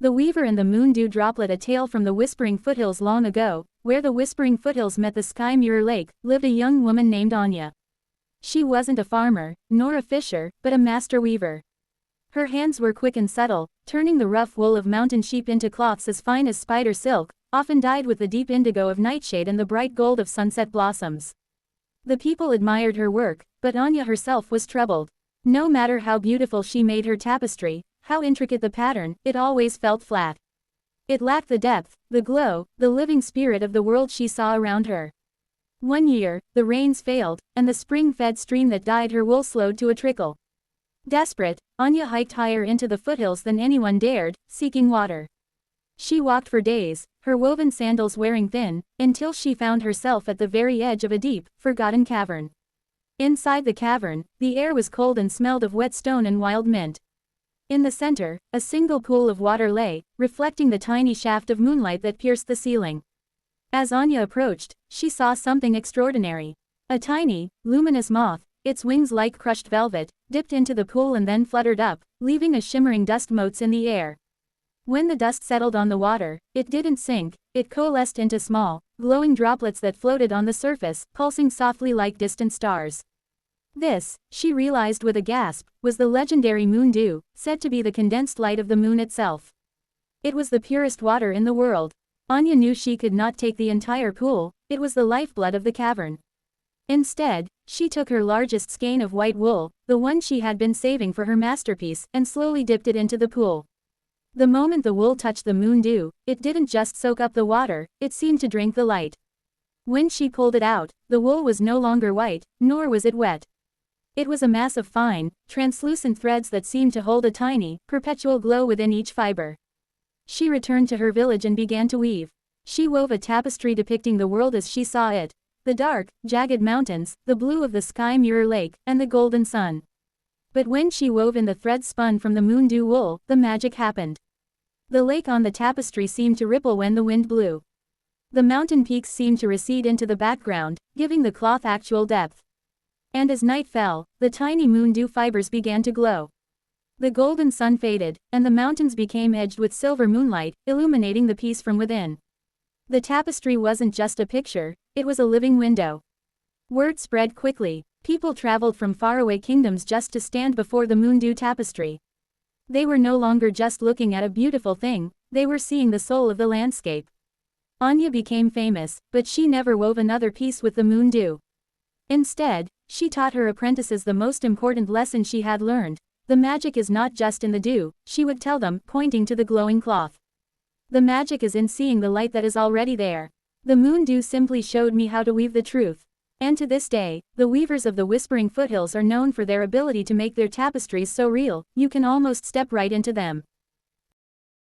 The Weaver and the Moondew Droplet. A tale from the Whispering Foothills. Long ago, where the Whispering Foothills met the Sky Mirror Lake, lived a young woman named Anya. She wasn't a farmer, nor a fisher, but a master weaver. Her hands were quick and subtle, turning the rough wool of mountain sheep into cloths as fine as spider silk, often dyed with the deep indigo of nightshade and the bright gold of sunset blossoms. The people admired her work, but Anya herself was troubled. No matter how beautiful she made her tapestry, how intricate the pattern, it always felt flat. It lacked the depth, the glow, the living spirit of the world she saw around her. One year, the rains failed, and the spring-fed stream that dyed her wool slowed to a trickle. Desperate, Anya hiked higher into the foothills than anyone dared, seeking water. She walked for days, her woven sandals wearing thin, until she found herself at the very edge of a deep, forgotten cavern. Inside the cavern, the air was cold and smelled of wet stone and wild mint. In the center, a single pool of water lay, reflecting the tiny shaft of moonlight that pierced the ceiling. As Anya approached, she saw something extraordinary. A tiny, luminous moth, its wings like crushed velvet, dipped into the pool and then fluttered up, leaving a shimmering dust motes in the air. When the dust settled on the water, it didn't sink, it coalesced into small, glowing droplets that floated on the surface, pulsing softly like distant stars. This, she realized with a gasp, was the legendary moon dew, said to be the condensed light of the moon itself. It was the purest water in the world. Anya knew she could not take the entire pool, it was the lifeblood of the cavern. Instead, she took her largest skein of white wool, the one she had been saving for her masterpiece, and slowly dipped it into the pool. The moment the wool touched the moon dew, it didn't just soak up the water, it seemed to drink the light. When she pulled it out, the wool was no longer white, nor was it wet. It was a mass of fine, translucent threads that seemed to hold a tiny, perpetual glow within each fiber. She returned to her village and began to weave. She wove a tapestry depicting the world as she saw it. The dark, jagged mountains, the blue of the Sky Mirror Lake, and the golden sun. But when she wove in the threads spun from the moon dew wool, the magic happened. The lake on the tapestry seemed to ripple when the wind blew. The mountain peaks seemed to recede into the background, giving the cloth actual depth. And as night fell, the tiny moon dew fibers began to glow. The golden sun faded, and the mountains became edged with silver moonlight, illuminating the piece from within. The tapestry wasn't just a picture, it was a living window. Word spread quickly. People traveled from faraway kingdoms just to stand before the moon dew tapestry. They were no longer just looking at a beautiful thing, they were seeing the soul of the landscape. Anya became famous, but she never wove another piece with the moon dew. Instead, she taught her apprentices the most important lesson she had learned. The magic is not just in the dew, she would tell them, pointing to the glowing cloth. The magic is in seeing the light that is already there. The moon dew simply showed me how to weave the truth. And to this day, the weavers of the Whispering Foothills are known for their ability to make their tapestries so real, you can almost step right into them.